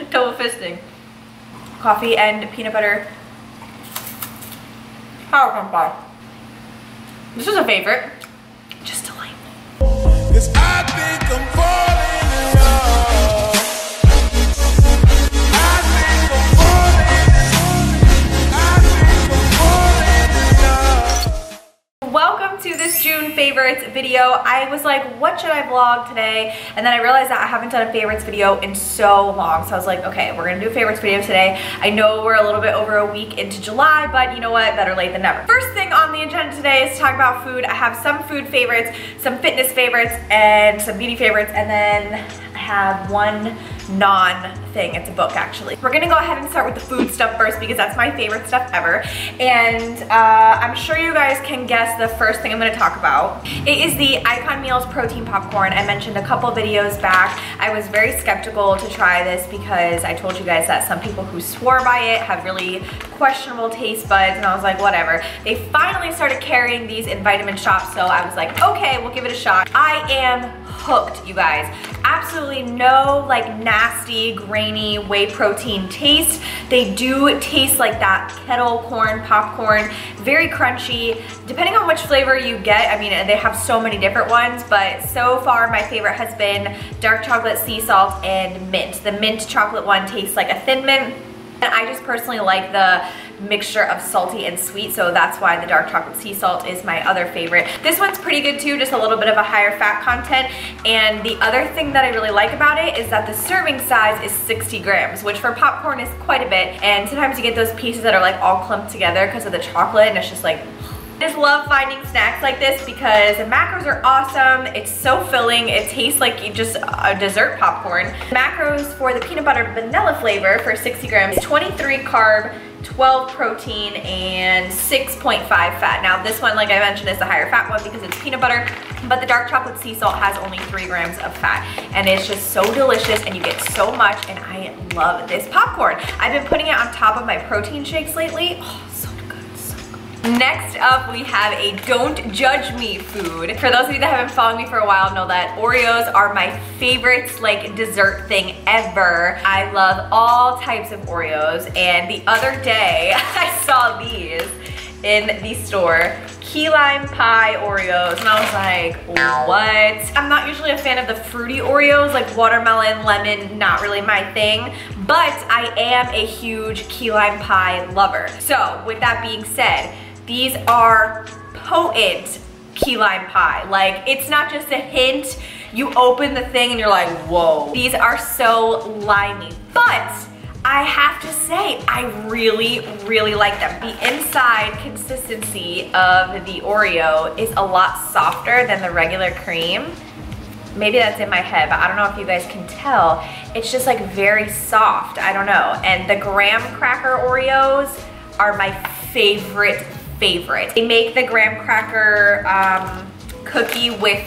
Double fisting. Coffee and peanut butter. Power pump bar. This is a favorite. Just delightful. Yes, I think I'm falling in love. I think I'm falling in love. Welcome to this June favorites video. I was like, what should I vlog today? And then I realized that I haven't done a favorites video in so long. So I was like, okay, we're gonna do a favorites video today. I know we're a little bit over a week into July, but you know what? Better late than never. First thing on the agenda today is to talk about food. I have some food favorites, some fitness favorites, and some beauty favorites, and then I have one non-thing. It's a book, actually. We're gonna go ahead and start with the food stuff first because that's my favorite stuff ever. And I'm sure you guys can guess the first thing I'm gonna talk about. It is the Icon Meals protein popcorn. I mentioned a couple videos back. I was very skeptical to try this because I told you guys that some people who swore by it have really questionable taste buds, and I was like, whatever. They finally started carrying these in vitamin shops, so I was like, okay, we'll give it a shot. I am hooked, you guys. Absolutely no like nasty, grainy whey protein taste. They do taste like that kettle corn popcorn, very crunchy. Depending on which flavor you get, I mean, they have so many different ones, but so far my favorite has been dark chocolate, sea salt, and mint. The mint chocolate one tastes like a Thin Mint, and I just personally like the mixture of salty and sweet, so that's why the dark chocolate sea salt is my other favorite. This one's pretty good too, just a little bit of a higher fat content. And the other thing that I really like about it is that the serving size is 60 grams, which for popcorn is quite a bit. And sometimes you get those pieces that are like all clumped together because of the chocolate, and it's just like, I just love finding snacks like this because the macros are awesome. It's so filling. It tastes like just a dessert popcorn. Macros for the peanut butter vanilla flavor for 60 grams, 23 carb, 12 protein, and 6.5 fat. Now this one, like I mentioned, is the higher fat one because it's peanut butter, but the dark chocolate sea salt has only 3 grams of fat, and it's just so delicious and you get so much, and I love this popcorn. I've been putting it on top of my protein shakes lately. Oh, so good, so good. Next up, we have a don't judge me food. For those of you that have been following me for a while know that Oreos are my favorite like dessert thing ever. I love all types of Oreos, and the other day I saw these in the store, key lime pie Oreos, and I was like, what? I'm not usually a fan of the fruity Oreos, like watermelon, lemon, not really my thing, but I am a huge key lime pie lover. So with that being said, these are potent key lime pie. Like, it's not just a hint. You open the thing and you're like, whoa. These are so limey, but I have to say, I really, really like them. The inside consistency of the Oreo is a lot softer than the regular cream. Maybe that's in my head, but I don't know if you guys can tell. It's just like very soft, I don't know. And the graham cracker Oreos are my favorite. They make the graham cracker cookie with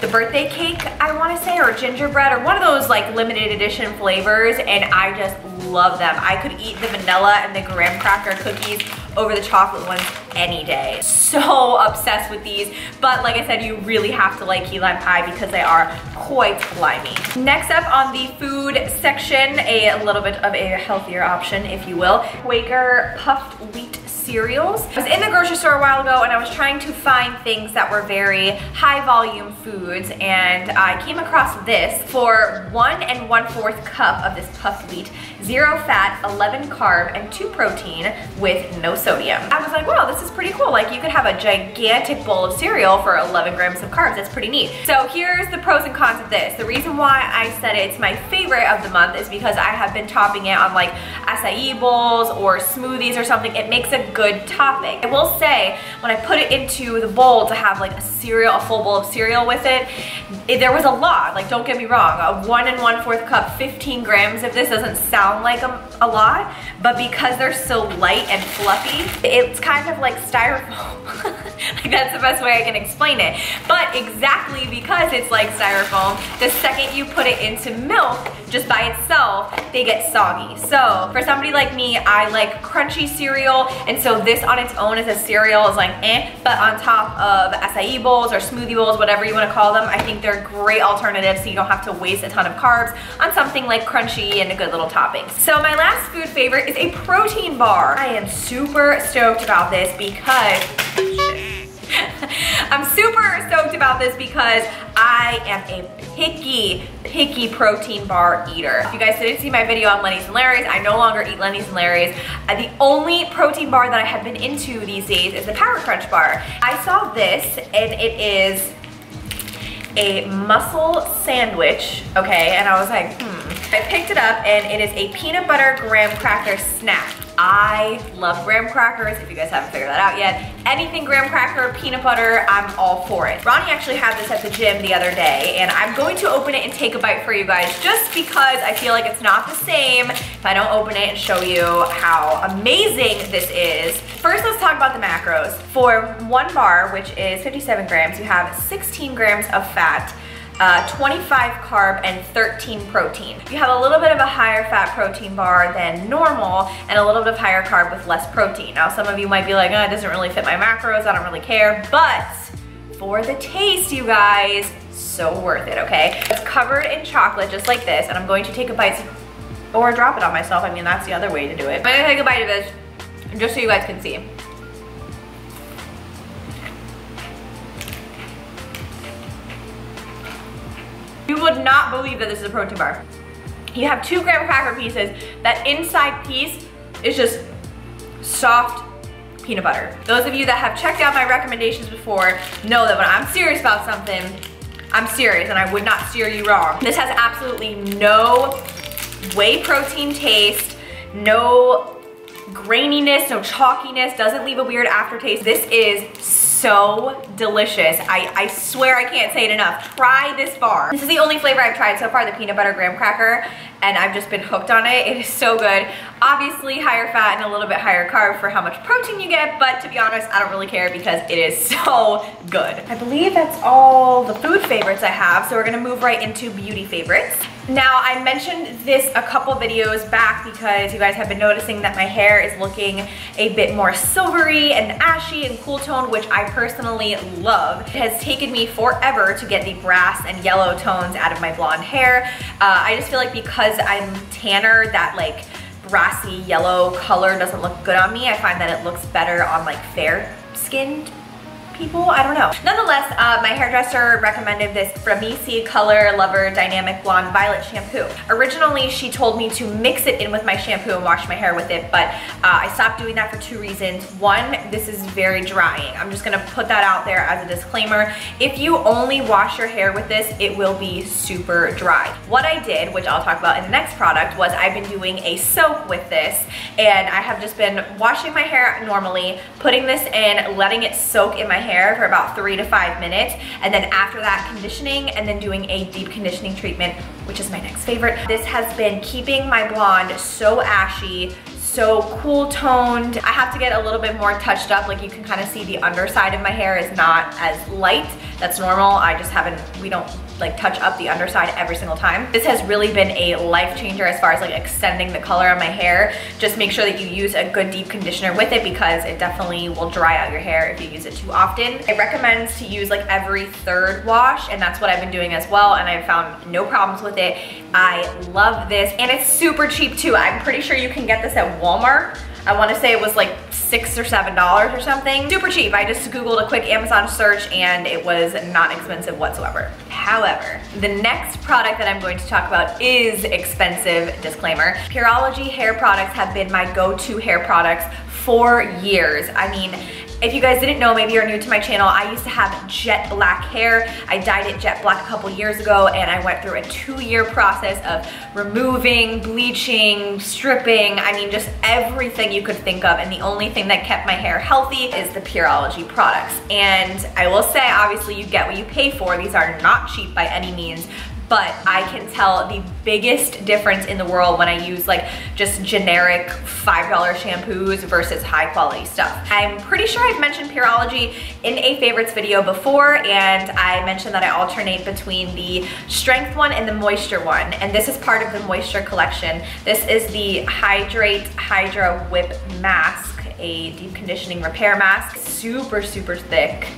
the birthday cake, I want to say, or gingerbread, or one of those like limited edition flavors, and I just love them. I could eat the vanilla and the graham cracker cookies over the chocolate ones any day. So obsessed with these, but like I said, you really have to like key lime pie because they are quite limey. Next up on the food section, a little bit of a healthier option, if you will, Quaker puffed wheat cereals. I was in the grocery store a while ago and I was trying to find things that were very high volume foods, and I came across this for 1 1/4 cup of this puffed wheat, 0 fat, 11 carb, and 2 protein with no sodium. I was like, wow, this is pretty cool. Like, you could have a gigantic bowl of cereal for 11 grams of carbs. That's pretty neat. So here's the pros and cons of this. The reason why I said it's my favorite of the month is because I have been topping it on like acai bowls or smoothies or something. It makes a good topping. I will say, when I put it into the bowl to have like a full bowl of cereal with it, there was a lot. Like, don't get me wrong, a 1 1/4 cup, 15 grams of this doesn't sound like a lot, but because they're so light and fluffy, it's kind of like styrofoam. Like, that's the best way I can explain it. But exactly because it's like styrofoam, the second you put it into milk, just by itself, they get soggy. So for somebody like me, I like crunchy cereal, and so this on its own as a cereal is like eh, but on top of acai bowls or smoothie bowls, whatever you want to call them, I think they're great alternatives so you don't have to waste a ton of carbs on something like crunchy and a good little topping. So my last food favorite is a protein bar. I am super stoked about this because, I'm super stoked about this because I am a picky protein bar eater. If you guys didn't see my video on Lenny's and Larry's, I no longer eat Lenny's and Larry's. The only protein bar that I have been into these days is the Power Crunch bar. I saw this and it is a muscle sandwich, okay, and I was like, I picked it up and it is a peanut butter graham cracker snack. I love graham crackers, if you guys haven't figured that out yet. Anything graham cracker, peanut butter, I'm all for it. Ronnie actually had this at the gym the other day, and I'm going to open it and take a bite for you guys just because I feel like it's not the same if I don't open it and show you how amazing this is. First, let's talk about the macros. For one bar, which is 57 grams, you have 16 grams of fat, 25 carb, and 13 protein. You have a little bit of a higher fat protein bar than normal and a little bit of higher carb with less protein. Now some of you might be like, oh, it doesn't really fit my macros, I don't really care, but for the taste, you guys, so worth it, okay? It's covered in chocolate just like this, and I'm going to take a bite or drop it on myself. I mean, that's the other way to do it. I'm gonna take a bite of this just so you guys can see. You would not believe that this is a protein bar. You have 2 graham cracker pieces. That inside piece is just soft peanut butter. Those of you that have checked out my recommendations before know that when I'm serious about something, I'm serious and I would not steer you wrong. This has absolutely no whey protein taste, no graininess, no chalkiness, doesn't leave a weird aftertaste. This is so delicious. I swear I can't say it enough. Try this bar. This is the only flavor I've tried so far, the peanut butter graham cracker, and I've just been hooked on it. It is so good. Obviously higher fat and a little bit higher carb for how much protein you get, but to be honest, I don't really care because it is so good. I believe that's all the food favorites I have, so we're gonna move right into beauty favorites. Now, I mentioned this a couple videos back because you guys have been noticing that my hair is looking a bit more silvery and ashy and cool toned, which I personally love. It has taken me forever to get the brass and yellow tones out of my blonde hair. I just feel like because I'm tanner, that like brassy yellow color doesn't look good on me. I find that it looks better on like fair skinned people, I don't know. Nonetheless, my hairdresser recommended this Swamy Color Lover Dynamic Blonde Violet shampoo. Originally, she told me to mix it in with my shampoo and wash my hair with it, but I stopped doing that for 2 reasons. One, this is very drying. I'm just gonna put that out there as a disclaimer. If you only wash your hair with this, it will be super dry. What I did, which I'll talk about in the next product, was I've been doing a soak with this, and I have just been washing my hair normally, putting this in, letting it soak in my hair for about 3 to 5 minutes, and then after that conditioning, and then doing a deep conditioning treatment, which is my next favorite. This has been keeping my blonde so ashy, so cool toned. I have to get a little bit more touched up. Like you can kind of see the underside of my hair is not as light. That's normal. I just haven't, we don't like touch up the underside every single time. This has really been a life changer as far as like extending the color of my hair. Just make sure that you use a good deep conditioner with it because it definitely will dry out your hair if you use it too often. It recommends to use like every 3rd wash, and that's what I've been doing as well, and I've found no problems with it. I love this, and it's super cheap too. I'm pretty sure you can get this at Walmart. I want to say it was like $6 or $7 or something. Super cheap. I just Googled a quick Amazon search and it was not expensive whatsoever. However, the next product that I'm going to talk about is expensive, disclaimer. Pureology hair products have been my go-to hair products for years. I mean, if you guys didn't know, maybe you're new to my channel, I used to have jet black hair. I dyed it jet black a couple years ago, and I went through a 2-year process of removing, bleaching, stripping, I mean just everything you could think of, and the only thing that kept my hair healthy is the Pureology products. And I will say, obviously you get what you pay for. These are not cheap by any means, but I can tell the biggest difference in the world when I use like just generic $5 shampoos versus high quality stuff. I'm pretty sure I've mentioned Pureology in a favorites video before, and I mentioned that I alternate between the strength one and the moisture one, and this is part of the moisture collection. This is the Hydrate Hydra Whip Mask, a deep conditioning repair mask. Super, super thick,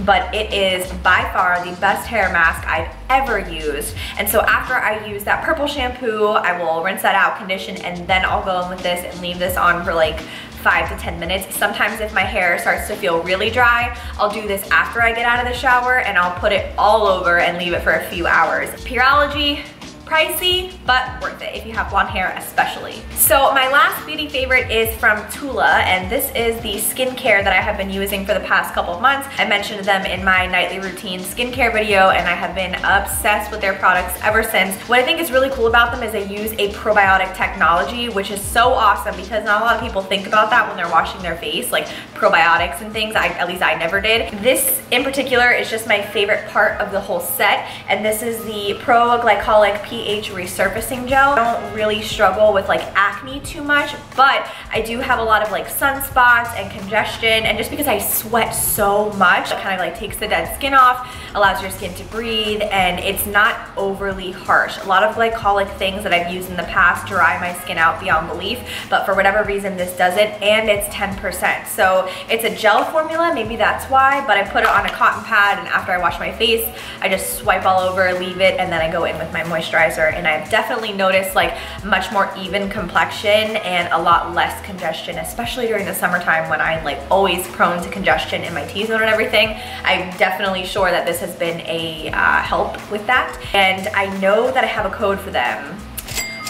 but it is by far the best hair mask I've ever used. And so after I use that purple shampoo, I will rinse that out, condition, and then I'll go in with this and leave this on for like 5 to 10 minutes. Sometimes if my hair starts to feel really dry, I'll do this after I get out of the shower, and I'll put it all over and leave it for a few hours. Pureology, pricey, but worth it if you have blonde hair especially. So my last beauty favorite is from Tula, and this is the skincare that I have been using for the past couple of months. I mentioned them in my nightly routine skincare video, and I have been obsessed with their products ever since. What I think is really cool about them is they use a probiotic technology, which is so awesome because not a lot of people think about that when they're washing their face, like probiotics and things. At least I never did. This in particular is just my favorite part of the whole set, and this is the Pro-Glycolic pH resurfacing gel. I don't really struggle with like acne too much, but I do have a lot of like sunspots and congestion, and just because I sweat so much, it kind of like takes the dead skin off, allows your skin to breathe, and it's not overly harsh. A lot of glycolic things that I've used in the past dry my skin out beyond belief, but for whatever reason this doesn't, and it's 10%. So it's a gel formula, maybe that's why, but I put it on a cotton pad, and after I wash my face, I just swipe all over, leave it, and then I go in with my moisturizer, and I've definitely noticed like much more even complexion and a lot less congestion, especially during the summertime when I'm like always prone to congestion in my T-zone and everything. I'm definitely sure that this has been a help with that, and I know that I have a code for them.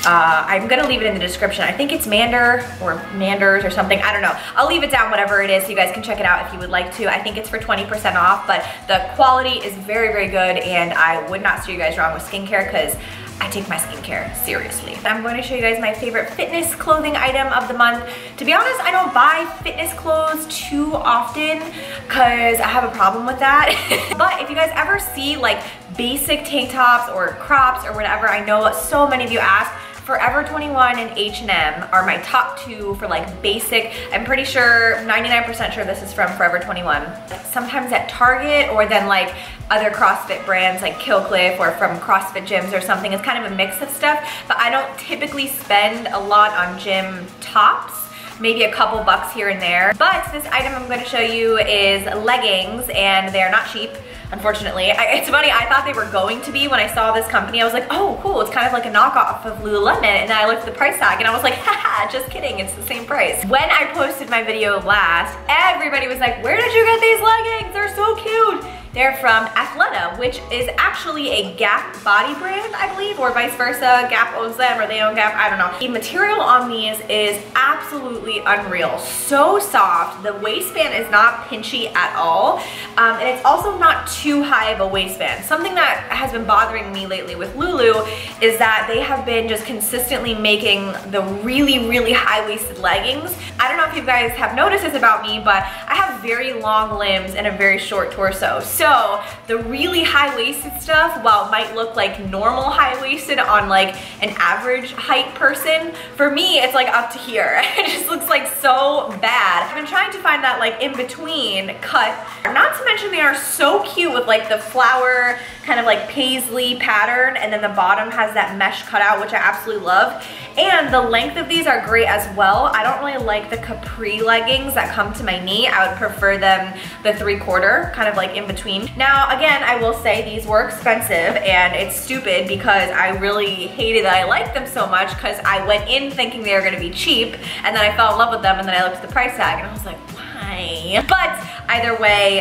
I'm gonna leave it in the description. I think it's Mander or Manders or something. I don't know. I'll leave it down, whatever it is, so you guys can check it out if you would like to. I think it's for 20% off, but the quality is very, very good, and I would not steer you guys wrong with skincare because I take my skincare seriously. I'm going to show you guys my favorite fitness clothing item of the month. To be honest, I don't buy fitness clothes too often because I have a problem with that. But if you guys ever see like basic tank tops or crops or whatever, I know so many of you ask, Forever 21 and H&M are my top two for like basic. I'm pretty sure, 99% sure this is from Forever 21. Sometimes at Target, or then like other CrossFit brands like Killcliff, or from CrossFit gyms or something. It's kind of a mix of stuff, but I don't typically spend a lot on gym tops. Maybe a couple bucks here and there. But this item I'm going to show you is leggings, and they're not cheap, unfortunately. It's funny, I thought they were going to be when I saw this company. I was like, oh cool, it's kind of like a knockoff of Lululemon, and then I looked at the price tag and I was like, haha, just kidding, it's the same price. When I posted my video last, everybody was like, where did you get these leggings? They're so cute. They're from Athleta, which is actually a Gap body brand, I believe, or vice versa. Gap owns them, or they own Gap, I don't know. The material on these is absolutely unreal. So soft. The waistband is not pinchy at all. And it's also not too high of a waistband. Something that has been bothering me lately with Lulu is that they have been just consistently making the really, really high-waisted leggings. I don't know if you guys have noticed this about me, but I have very long limbs and a very short torso. So the really high-waisted stuff, while it might look like normal high-waisted on like an average height person, for me it's like up to here. It just looks like so bad. I've been trying to find that like in-between cut. Not to mention they are so cute with like the flower kind of like paisley pattern, and then the bottom has that mesh cutout, which I absolutely love. And the length of these are great as well. I don't really like the capri leggings that come to my knee. I would prefer them the 3/4, kind of like in between. Now, again, I will say these were expensive, and it's stupid because I really hated that I liked them so much because I went in thinking they were gonna be cheap, and then I fell in love with them, and then I looked at the price tag and I was like, why? But either way,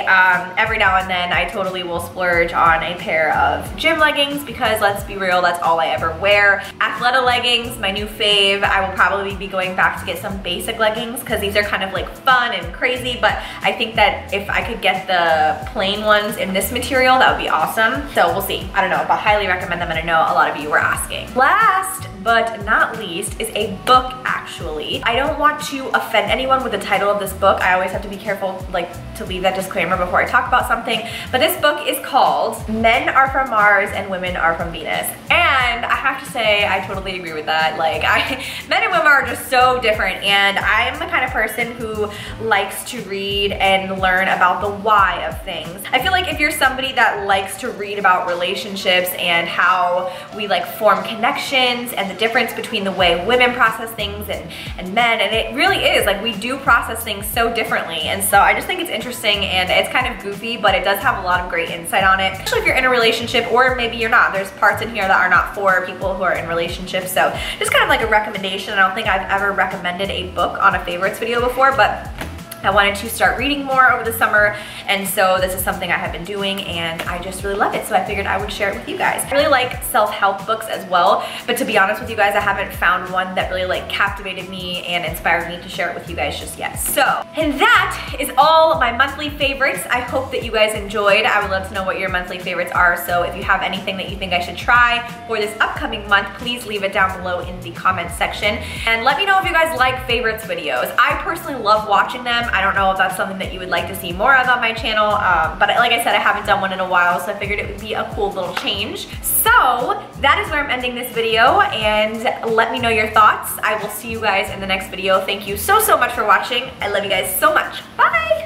every now and then I totally will splurge on a pair of gym leggings because let's be real, that's all I ever wear. Athleta leggings, my new fave. I will probably be going back to get some basic leggings because these are kind of like fun and crazy, but I think that if I could get the plain ones in this material, that would be awesome. So we'll see. I don't know, but highly recommend them, and I know a lot of you were asking. Last but not least is a book, actually. I don't want to offend anyone with the title of this book. I always have to be careful like to leave that disclaimer before I talk about something. But this book is called Men Are From Mars and Women Are From Venus. And I have to say, I totally agree with that. Like, men and women are just so different, and I'm the kind of person who likes to read and learn about the why of things. I feel like if you're somebody that likes to read about relationships and how we like form connections and the difference between the way women process things and men, and it really is, like, we do process things so differently. And so I just think it's interesting, and it's kind of goofy, but it does have a lot of great insight on it, especially if you're in a relationship, or maybe you're not. There's parts in here that are not for people who are in relationships. So just kind of like a recommendation. I don't think I've ever recommended a book on a favorites video before, but I wanted to start reading more over the summer, and so this is something I have been doing, and I just really love it, so I figured I would share it with you guys. I really like self-help books as well, but to be honest with you guys, I haven't found one that really like captivated me and inspired me to share it with you guys just yet. So, and that is all my monthly favorites. I hope that you guys enjoyed. I would love to know what your monthly favorites are, so if you have anything that you think I should try for this upcoming month, please leave it down below in the comments section, and let me know if you guys like favorites videos. I personally love watching them. I don't know if that's something that you would like to see more of on my channel, but like I said, I haven't done one in a while, so I figured it would be a cool little change. So that is where I'm ending this video, and let me know your thoughts. I will see you guys in the next video. Thank you so much for watching. I love you guys so much. Bye!